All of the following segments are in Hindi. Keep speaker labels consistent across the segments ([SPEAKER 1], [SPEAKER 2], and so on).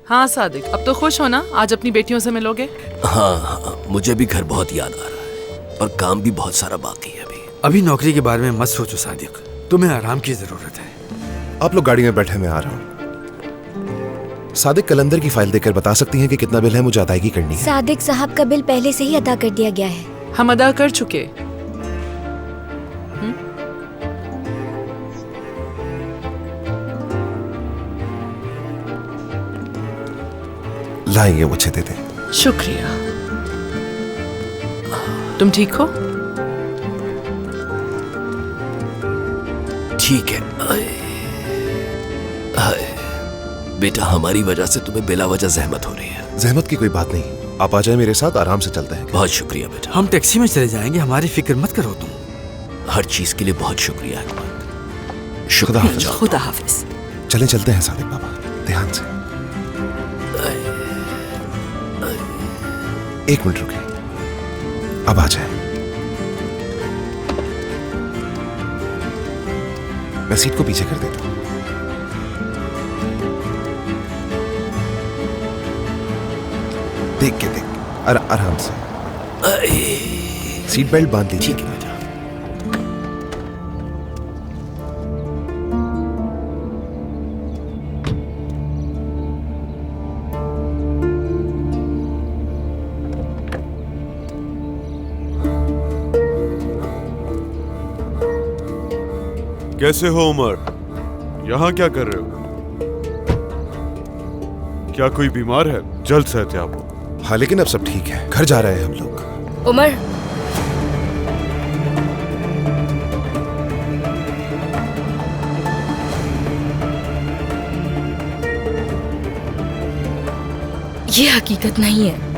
[SPEAKER 1] हाँ सादिक, अब तो खुश हो ना, आज अपनी बेटियों से मिलोगे?
[SPEAKER 2] हाँ, मुझे भी घर बहुत याद आ रहा है और काम भी बहुत सारा बाकी है
[SPEAKER 3] अभी नौकरी के बारे में मत सोचो सादिक, तुम्हें आराम की जरूरत है।
[SPEAKER 4] आप लोग गाड़ी में बैठे, मैं आ रहा हूँ। सादिक कलंदर की फाइल देखकर बता सकती हैं कि कितना बिल है, मुझे अदायगी करनी है।
[SPEAKER 5] सादिक साहब का बिल पहले से ही अदा कर दिया गया है।
[SPEAKER 1] हम अदा कर चुके।
[SPEAKER 4] लाएंगे, मुझे दे दें।
[SPEAKER 1] शुक्रिया। तुम ठीक हो?
[SPEAKER 2] ठीक है। बेटा, हमारी वजह से तुम्हें बिला वजह जहमत हो रही है।
[SPEAKER 4] जहमत की कोई बात नहीं, आप आ जाए मेरे साथ, आराम से चलते हैं।
[SPEAKER 2] बहुत शुक्रिया बेटा।
[SPEAKER 3] हम टैक्सी में चले जाएंगे, हमारी फिक्र मत करो तुम।
[SPEAKER 2] हर चीज के लिए बहुत शुक्रिया अहमद। शुक्रिया।
[SPEAKER 1] खुदा हाफिज।
[SPEAKER 4] चलें, चलते हैं सादिक बाबा, ध्यान से। एक मिनट रुके, अब आ जाए। मैं सीट को पीछे कर देता हूं। देख के आराम से। सीट बेल्ट बांध लीजिए।
[SPEAKER 2] ठीक है बेटा।
[SPEAKER 6] कैसे हो उमर? यहाँ क्या कर रहे हो? क्या कोई बीमार है? जल्द सेहतयाब हो।
[SPEAKER 4] हाँ, लेकिन अब सब ठीक है, घर जा रहे हैं हम लोग।
[SPEAKER 5] उमर, ये हकीकत नहीं है।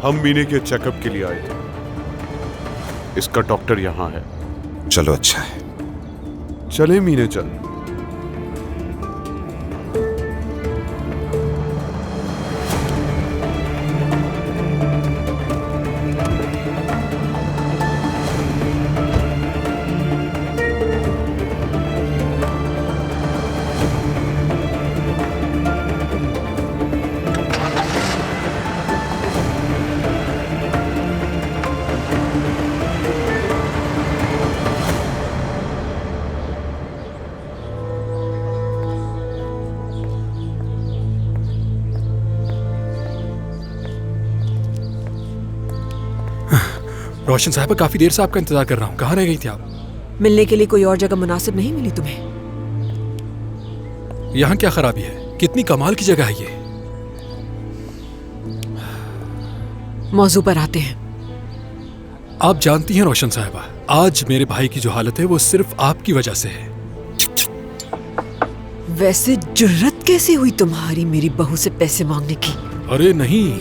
[SPEAKER 6] हम मीने के चेकअप के लिए आए थे। इसका डॉक्टर यहाँ है।
[SPEAKER 4] चलो, अच्छा है।
[SPEAKER 6] चले मीने, चल।
[SPEAKER 7] रोशन साहब, काफी देर से आपका इंतजार कर रहा हूँ। कहाँ रह गई थी आप?
[SPEAKER 8] मिलने के लिए कोई और जगह मुनासिब नहीं मिली तुम्हें?
[SPEAKER 7] यहाँ क्या खराबी है? कितनी कमाल की जगह है ये।
[SPEAKER 8] मौजू पर आते हैं।
[SPEAKER 7] आप जानती हैं रोशन साहबा, आज मेरे भाई की जो हालत है वो सिर्फ आपकी वजह से है।
[SPEAKER 8] वैसे जुर्रत कैसे हुई तुम्हारी मेरी बहू से पैसे मांगने की?
[SPEAKER 7] अरे नहीं,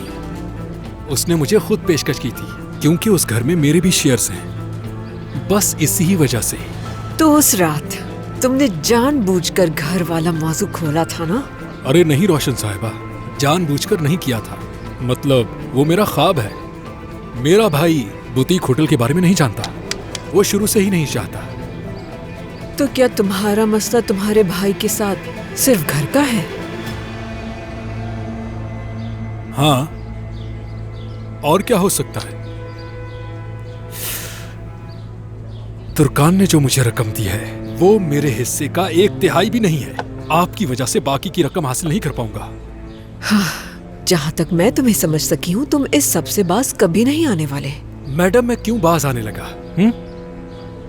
[SPEAKER 7] उसने मुझे खुद पेशकश की थी क्योंकि उस घर में मेरे भी शेयर्स हैं। बस इसी ही वजह से।
[SPEAKER 8] तो उस रात तुमने जानबूझकर घर वाला मौजू खोला था ना?
[SPEAKER 7] अरे नहीं रोशन साहिबा, जानबूझकर नहीं किया था। मतलब वो मेरा ख्वाब है। मेरा भाई बुटीक होटल के बारे में नहीं जानता, वो शुरू से ही नहीं चाहता।
[SPEAKER 8] तो क्या तुम्हारा मसला तुम्हारे भाई के साथ सिर्फ घर का है?
[SPEAKER 7] हाँ, और क्या हो सकता है? तुर्कान ने जो मुझे रकम दी है वो मेरे हिस्से का 1/3 भी नहीं है। आपकी वजह से बाकी की रकम हासिल नहीं कर पाऊंगा।
[SPEAKER 8] हाँ, जहाँ तक मैं तुम्हें समझ सकी हूँ तुम इस सब से बाज कभी नहीं आने वाले।
[SPEAKER 7] मैडम, मैं क्यों बाज आने लगा?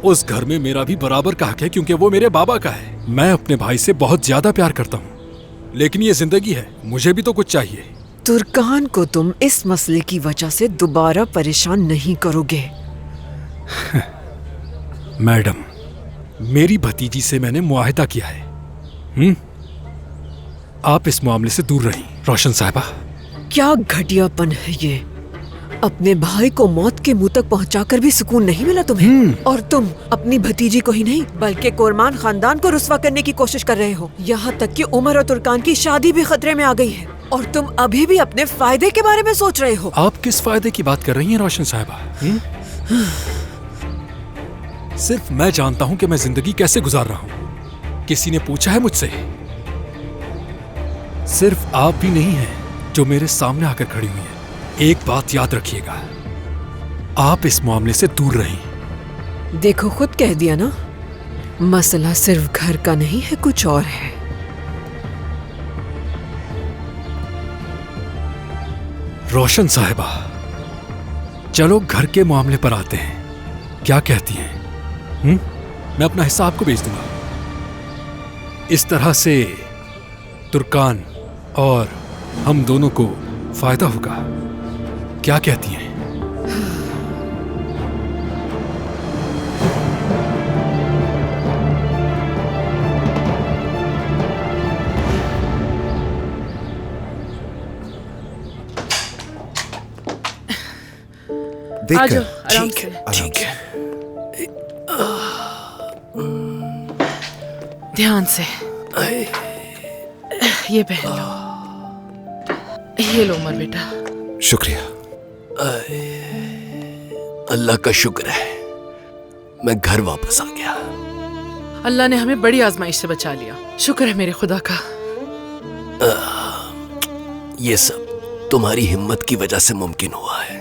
[SPEAKER 7] उस घर में मेरा भी बराबर का हक है क्योंकि वो मेरे बाबा का है। मैं अपने भाई से बहुत ज्यादा प्यार करता हूँ, लेकिन ये जिंदगी है, मुझे भी तो कुछ चाहिए।
[SPEAKER 8] तुर्कान को तुम इस मसले की वजह से दोबारा परेशान नहीं करोगे।
[SPEAKER 7] मैडम, मेरी भतीजी से मैंने मुआहिदा किया है। आप इस मामले से दूर रहीं रोशन साहिबा।
[SPEAKER 8] क्या घटियापन है ये! अपने भाई को मौत के मुंह तक पहुंचाकर भी सुकून नहीं मिला तुम्हें। और तुम अपनी भतीजी को ही नहीं बल्कि कोरमान खानदान को रुस्वा करने की कोशिश कर रहे हो। यहाँ तक कि उमर और तुर्कान की शादी भी खतरे में आ गई है और तुम अभी भी अपने फायदे के बारे में सोच रहे हो।
[SPEAKER 7] आप किस फायदे की बात कर रही हैं रोशन साहिबा? सिर्फ मैं जानता हूं कि मैं जिंदगी कैसे गुजार रहा हूं। किसी ने पूछा है मुझसे? सिर्फ आप भी नहीं हैं जो मेरे सामने आकर खड़ी हुई हैं। एक बात याद रखिएगा, आप इस मामले से दूर रहें।
[SPEAKER 8] देखो, खुद कह दिया ना, मसला सिर्फ घर का नहीं है, कुछ और है।
[SPEAKER 7] रोशन साहिबा, चलो घर के मामले पर आते हैं। क्या कहती हैं? मैं अपना हिस्सा आपको भेज दूंगा। इस तरह से तुर्कान और हम दोनों को फायदा होगा। क्या कहती हैं?
[SPEAKER 4] देख
[SPEAKER 1] आ
[SPEAKER 4] कर
[SPEAKER 1] जाओ आराम से।
[SPEAKER 2] ठीक है।
[SPEAKER 1] ध्यान से। ये पहन लो। ये लो उमर बेटा।
[SPEAKER 4] शुक्रिया।
[SPEAKER 2] अल्लाह का शुक्र है मैं घर वापस आ गया।
[SPEAKER 1] अल्लाह ने हमें बड़ी आजमाइश से बचा लिया। शुक्र है मेरे खुदा का।
[SPEAKER 2] ये सब तुम्हारी हिम्मत की वजह से मुमकिन हुआ है।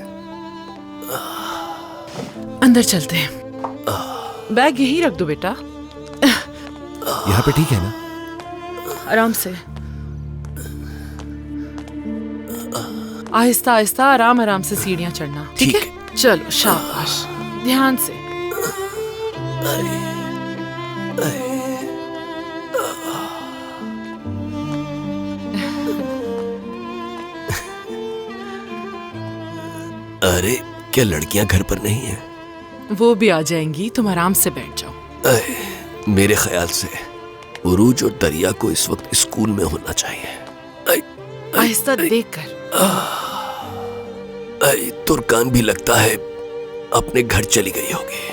[SPEAKER 1] अंदर चलते हैं। बैग यहीं रख दो बेटा।
[SPEAKER 4] यहाँ पे ठीक है ना?
[SPEAKER 1] आराम से, आहिस्ता आहिस्ता, आराम आराम से सीढ़ियां चढ़ना, ठीक
[SPEAKER 2] ठीक
[SPEAKER 1] है? चलो शाबाश, ध्यान से।
[SPEAKER 2] अरे क्या लड़कियां घर पर नहीं हैं?
[SPEAKER 1] वो भी आ जाएंगी, तुम आराम से बैठ जाओ।
[SPEAKER 2] मेरे ख्याल से उरूज और दरिया को इस वक्त स्कूल में होना चाहिए।
[SPEAKER 1] आहिस्ता देख कर।
[SPEAKER 2] तुर्कान भी लगता है अपने घर चली गई होगी।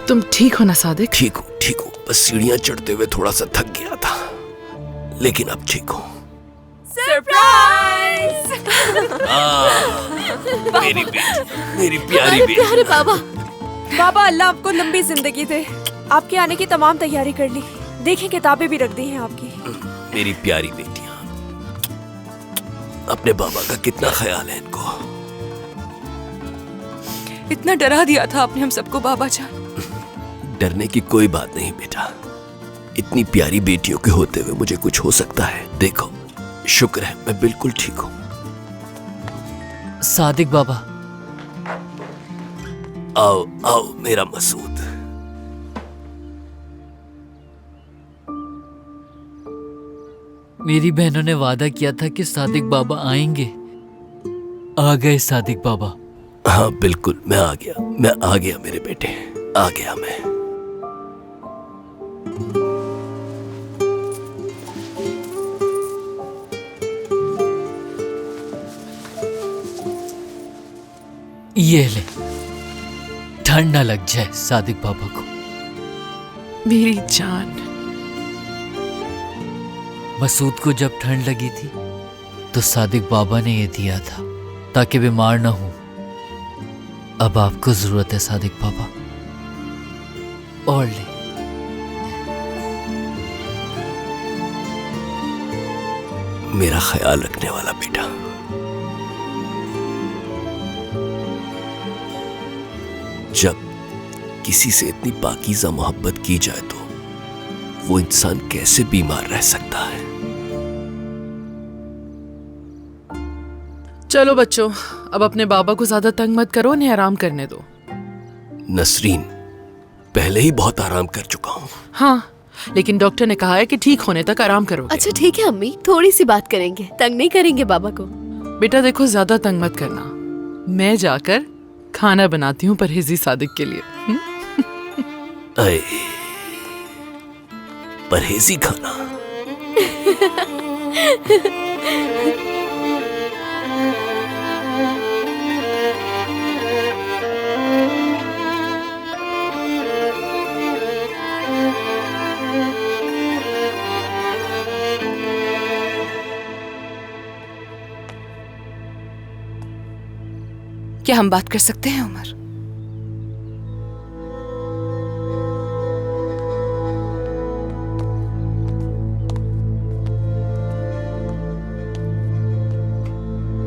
[SPEAKER 1] तुम ठीक हो ना सादिक?
[SPEAKER 2] ठीक हूँ, बस सीढ़ियां चढ़ते हुए थोड़ा सा थक गया था, लेकिन अब ठीक हूँ। मेरी बेटी, मेरी प्यारी बेटी।
[SPEAKER 9] अरे बाबा अल्लाह आपको लंबी जिंदगी दे। आपके आने की तमाम तैयारी कर ली। देखें, किताबें भी रख दी हैं आपकी।
[SPEAKER 2] मेरी प्यारी बेटियां, अपने बाबा का कितना ख्याल है इनको।
[SPEAKER 9] इतना डरा दिया था आपने हम सबको बाबा जान।
[SPEAKER 2] डरने की कोई बात नहीं बेटा, इतनी प्यारी बेटियों के होते हुए मुझे कुछ हो सकता है? देखो, शुक्र है मैं बिल्कुल ठीक हूँ।
[SPEAKER 10] सादिक बाबा,
[SPEAKER 2] आओ आओ मेरा मसूद।
[SPEAKER 10] मेरी बहनों ने वादा किया था कि सादिक बाबा आएंगे। आ गए सादिक बाबा।
[SPEAKER 2] हाँ बिल्कुल, मैं आ गया मेरे बेटे, आ गया मैं।
[SPEAKER 10] ये ले, ठंड ना लग जाए सादिक बाबा को।
[SPEAKER 1] मेरी जान।
[SPEAKER 10] मसूद को जब ठंड लगी थी तो सादिक बाबा ने ये दिया था ताकि बीमार ना हो। अब आपको जरूरत है सादिक बाबा, और ले।
[SPEAKER 2] मेरा ख्याल रखने वाला बेटा। जब किसी से इतनी पाकीज़ा मोहब्बत की जाए तो वो इंसान कैसे बीमार रह सकता है?
[SPEAKER 1] चलो बच्चों, अब अपने बाबा को ज्यादा तंग मत करो, उन्हें आराम करने दो।
[SPEAKER 2] नसरीन, पहले ही बहुत आराम कर चुका हूँ।
[SPEAKER 1] हाँ, लेकिन डॉक्टर ने कहा है कि ठीक होने तक आराम करोगे।
[SPEAKER 9] अच्छा ठीक है अम्मी, थोड़ी सी बात करेंगे, तंग नहीं करेंगे बाबा को।
[SPEAKER 1] बेटा देखो, ज्यादा तंग मत करना। मैं जाकर खाना बनाती हूँ परहेजी सादिक के लिए।
[SPEAKER 2] अरे परहेजी खाना?
[SPEAKER 9] क्या हम बात कर सकते हैं उमर?